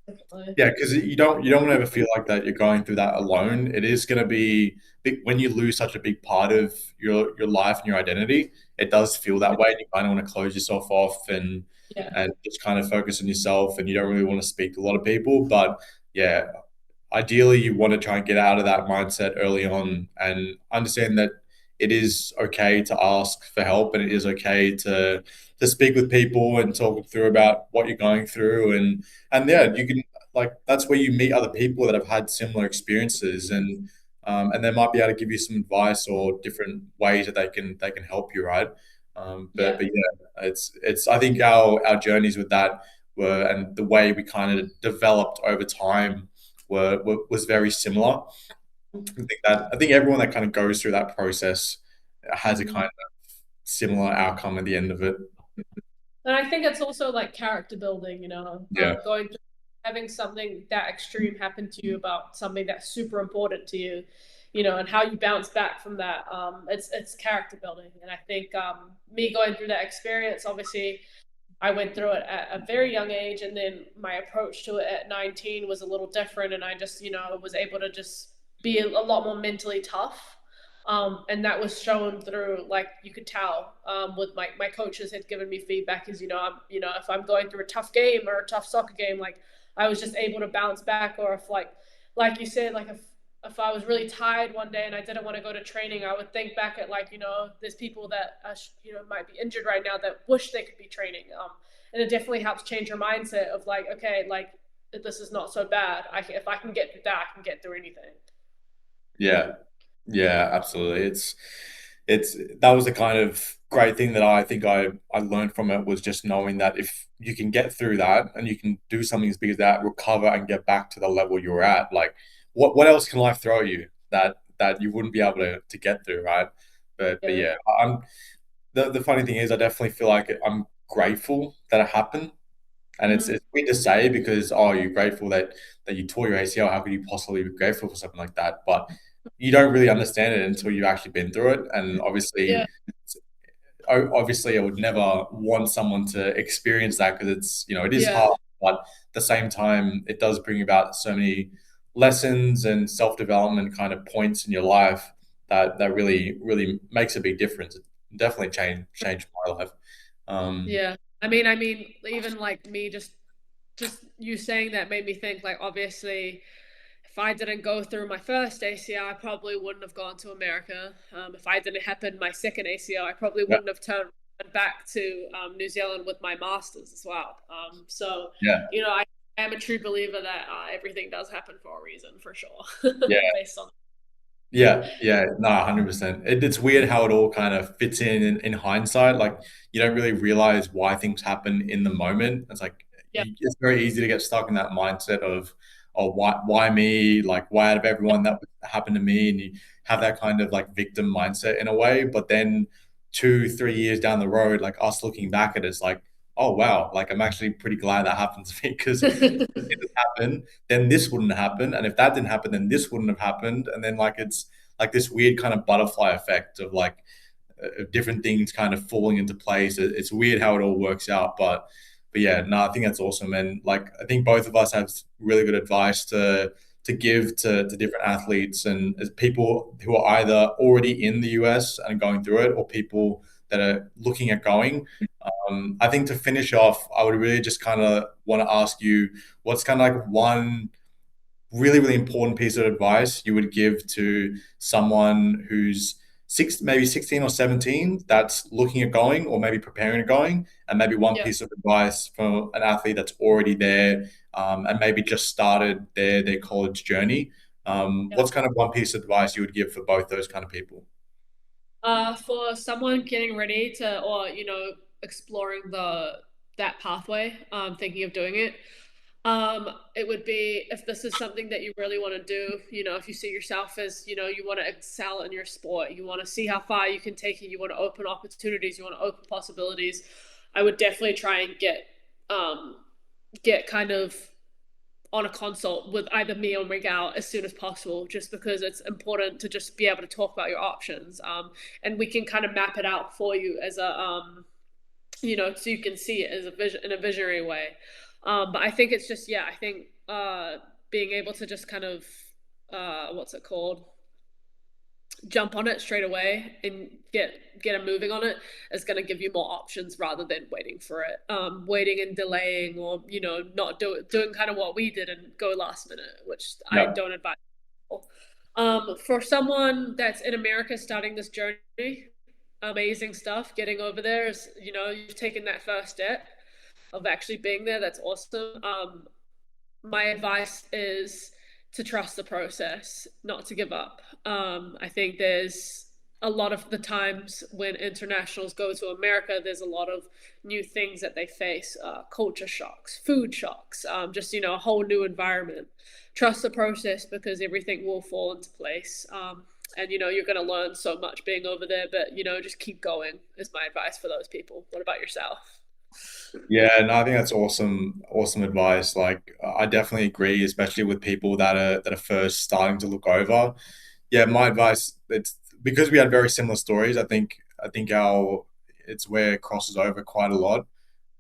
Definitely. Yeah, because you don't want to ever feel like that you're going through that alone. It is going to be big when you lose such a big part of your life and your identity. It does feel that way. And you kind of want to close yourself off Yeah. and just kind of focus on yourself, and you don't really want to speak to a lot of people. But yeah, ideally you want to try and get out of that mindset early on and understand that it is okay to ask for help, and it is okay to speak with people and talk through about what you're going through. And yeah, you can, like, that's where you meet other people that have had similar experiences, and they might be able to give you some advice or different ways that they can help you, right? But Yeah. yeah, it's I think our journeys with that were, and the way we kind of developed over time was very similar. I think everyone that kind of goes through that process has a kind Mhm. of similar outcome at the end of it. And I think it's also like character building, Yeah, going through having something that extreme happen to you about something that's super important to you, and how you bounce back from that. It's character building, and I think me going through that experience, obviously, I went through it at a very young age, and then my approach to it at 19 was a little different, and I just, was able to just be a lot more mentally tough. And that was shown through, like, you could tell, with my coaches had given me feedback is, if I'm going through a tough game or a tough soccer game, like I was just able to bounce back. Or if, like you said, like if I was really tired one day and I didn't want to go to training, I would think back at, like, there's people that might be injured right now that wish they could be training. And it definitely helps change your mindset of, like, okay, like, this is not so bad. If I can get through that, I can get through anything. yeah, yeah, absolutely. It's that was the kind of great thing that I think I learned from it, was just knowing that if you can get through that and you can do something as big as that, recover and get back to the level you're at, like what else can life throw you that you wouldn't be able to get through, right? But Yeah. yeah, I'm the funny thing is I definitely feel like I'm grateful that it happened. And Mm-hmm. it's weird to say because, oh, you're grateful that you tore your ACL. How could you possibly be grateful for something like that? But you don't really understand it until you've actually been through it. And Yeah. obviously, I would never want someone to experience that, because it is Yeah. hard. But at the same time, it does bring about so many lessons and self development kind of points in your life that really really makes a big difference. It definitely changed my life. Um, Yeah. I mean, even like me, just you saying that made me think, like, obviously, if I didn't go through my first ACL, I probably wouldn't have gone to America. If I didn't happen my second ACL, I probably yeah, wouldn't have turned back to New Zealand with my masters as well. So, yeah. I am a true believer that everything does happen for a reason, for sure, Yeah, based on. yeah, yeah, no, 100%. It's weird how it all kind of fits in hindsight. Like, you don't really realize why things happen in the moment. It's like Yeah. it's very easy to get stuck in that mindset of, oh, why me? Like, why out of everyone that would happen to me? And you have that kind of like victim mindset in a way. But then 2, 3 years down the road, like us looking back at it, it's like, oh wow, like I'm actually pretty glad that happened to me, because happen, then this wouldn't happen. And if that didn't happen, then this wouldn't have happened. And then like it's like this weird kind of butterfly effect of like different things kind of falling into place. It's weird how it all works out. But yeah, no, I think that's awesome. And like I think both of us have really good advice to give to different athletes and as people who are either already in the US and going through it, or people that are looking at going. I think to finish off, I would really just kind of want to ask you, what's kind of like one really, really important piece of advice you would give to someone who's maybe 16 or 17 that's looking at going, or maybe preparing to going, and maybe one Yeah. piece of advice for an athlete that's already there, and maybe just started their college journey. Yeah. What's kind of one piece of advice you would give for both those kind of people? For someone getting ready to, or exploring that pathway, thinking of doing it, it would be, if this is something that you really want to do, if you see yourself as, you want to excel in your sport, you want to see how far you can take it, you want to open opportunities, you want to open possibilities, I would definitely try and get kind of on a consult with either me or Miguel as soon as possible, just because it's important to just be able to talk about your options. And we can kind of map it out for you as a, so you can see it as a vision in a visionary way. But I think it's just, yeah, I think being able to just kind of, what's it called? Jump on it straight away and get a moving on it is going to give you more options rather than waiting for it, waiting and delaying, or not doing kind of what we did and go last minute, which I Yeah. don't advise people. For someone that's in America starting this journey, amazing stuff. Getting over there is, you've taken that first step of actually being there. That's awesome. My advice is to trust the process, not to give up. I think there's a lot of the times when internationals go to America, there's a lot of new things that they face, culture shocks, food shocks, just, a whole new environment. Trust the process because everything will fall into place. And, you're going to learn so much being over there, but, just keep going is my advice for those people. What about yourself? Yeah, and I think that's awesome, awesome advice. Like, I definitely agree, especially with people that are first starting to look over. Yeah, my advice, it's because we had very similar stories. I think our it's where it crosses over quite a lot.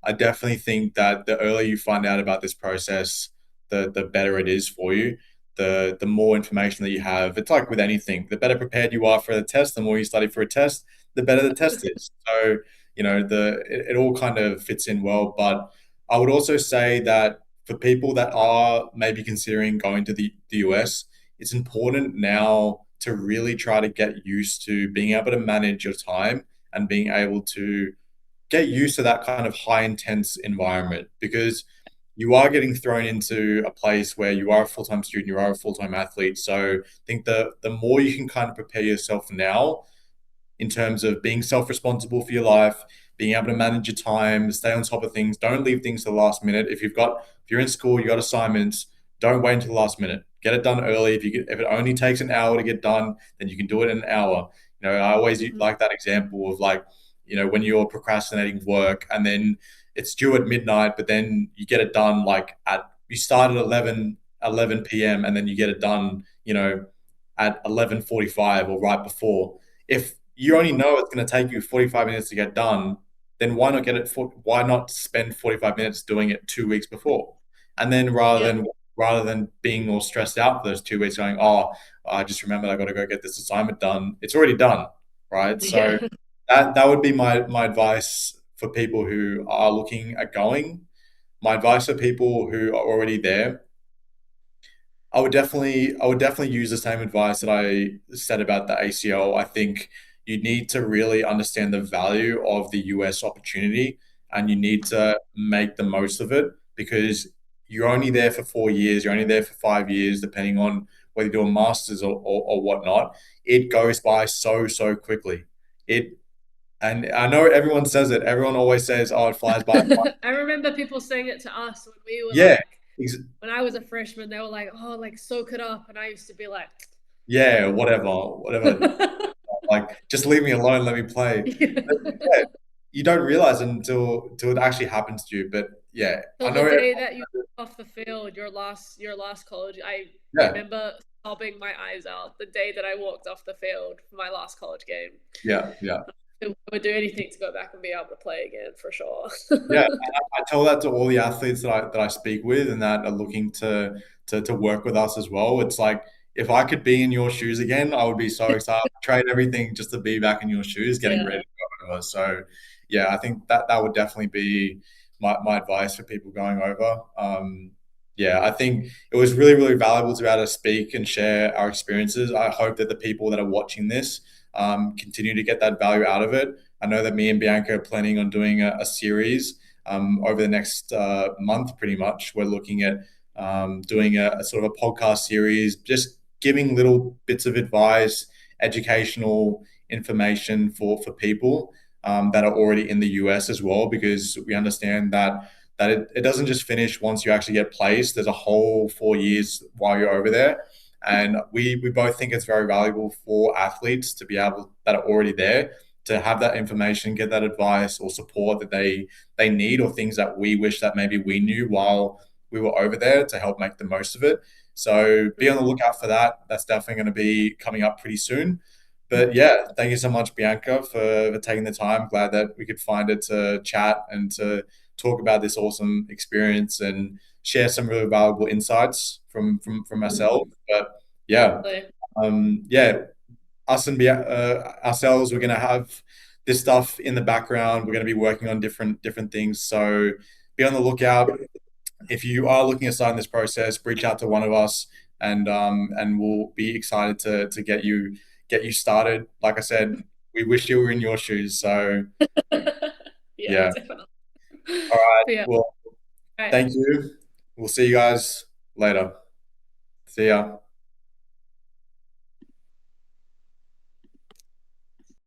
I definitely think that the earlier you find out about this process, the better it is for you. The more information that you have, it's like with anything. The better prepared you are for the test, the more you study for a test, the better the test is. So it all kind of fits in well. But I would also say that for people that are maybe considering going to the US, it's important now to really try to get used to being able to manage your time and being able to get used to that kind of high intense environment because you are getting thrown into a place where you are a full-time student, you are a full-time athlete. So I think the more you can kind of prepare yourself now in terms of being self-responsible for your life, being able to manage your time, stay on top of things. Don't leave things to the last minute. If you're in school, you got assignments, don't wait until the last minute. Get it done early. If it only takes an hour to get done, then you can do it in an hour. I always Mm-hmm. like that example of like, when you're procrastinating work and then it's due at midnight, but then you get it done like you start at 11 p.m. and then you get it done, at 11:45 or right before. If you only know it's going to take you 45 minutes to get done, then why not spend 45 minutes doing it 2 weeks before? And then rather Yeah. than rather than being all stressed out for those 2 weeks going, oh, I just remembered I got to go get this assignment done. It's already done, right? So Yeah. that would be my advice for people who are looking at going. My advice for people who are already there, I would definitely use the same advice that I said about the ACL. I think you need to really understand the value of the US opportunity and you need to make the most of it because you're only there for 4 years, you're only there for 5 years, depending on whether you do a master's or whatnot. It goes by so quickly. It and I know everyone says it. Everyone always says, "Oh, it flies by." I remember people saying it to us when we were Yeah, like, ex- when I was a freshman, they were like, "Oh, like soak it up," and I used to be like, yeah, whatever. Like, just leave me alone, let me play. But yeah. yeah, you don't realize it until it actually happens to you. But yeah, I Till the know. day that you off the field, your last college. I Yeah, remember sobbing my eyes out the day that I walked off the field for my last college game. yeah. I would do anything to go back and be able to play again for sure. Yeah, and I tell that to all the athletes that I speak with and that are looking to work with us as well. It's like if I could be in your shoes again, I would be so excited. I'd trade everything just to be back in your shoes, getting ready Yeah. to go over. So, yeah, I think that would definitely be my advice for people going over. Yeah, I think it was really valuable to be able to speak and share our experiences. I hope that the people that are watching this continue to get that value out of it. I know that me and Bianca are planning on doing a series over the next month, pretty much. We're looking at doing a sort of a podcast series, just giving little bits of advice, educational information for people that are already in the US as well, because we understand that it doesn't just finish once you actually get placed. There's a whole 4 years while you're over there. And we both think it's very valuable for athletes to be able that are already there to have that information, get that advice or support that they need, or things that we wish that maybe we knew while we were over there to help make the most of it. So be on the Mm-hmm. lookout for that. That's definitely going to be coming up pretty soon. But yeah, thank you so much, Bianca, for taking the time. Glad that we could find it to chat and to talk about this awesome experience and share some really valuable insights from ourselves. But yeah, Definitely. yeah, ourselves, we're gonna have this stuff in the background. We're gonna be working on different things. So be on the lookout. If you are looking at starting this process, reach out to one of us, and we'll be excited to get you started. Like I said, we wish you were in your shoes. So Yeah, yeah. definitely. All right. But yeah, Well, all right. thank you. We'll see you guys later. See ya.